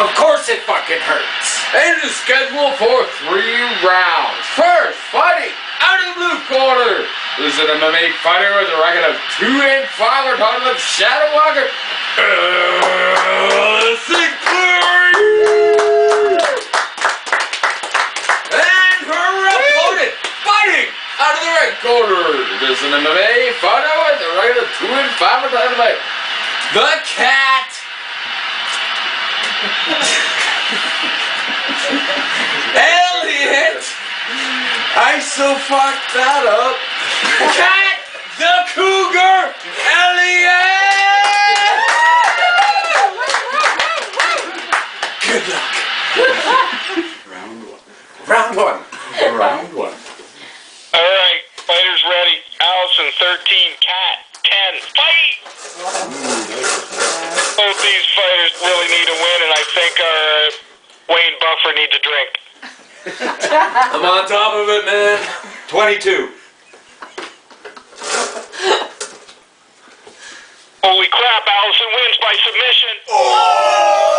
Of course it fucking hurts. And is scheduled for 3 rounds. First, fighting out of the blue corner is an MMA fighter with a record of 2-5 or title of Shadow Walker. Alison Cleary! And her opponent, fighting out of the red corner is an MMA fighter with a record of 2-5 or title of the Cat. Elliot! I so fucked that up. Cat the Cougar! Elliot! Good luck. Round one. Alright, fighters ready. Alison 13, Cat 10. Fight! Both these fighters really need a win, and I think our Wayne Buffer needs a drink. I'm on top of it, man. 22. Holy crap, Alison wins by submission. Oh!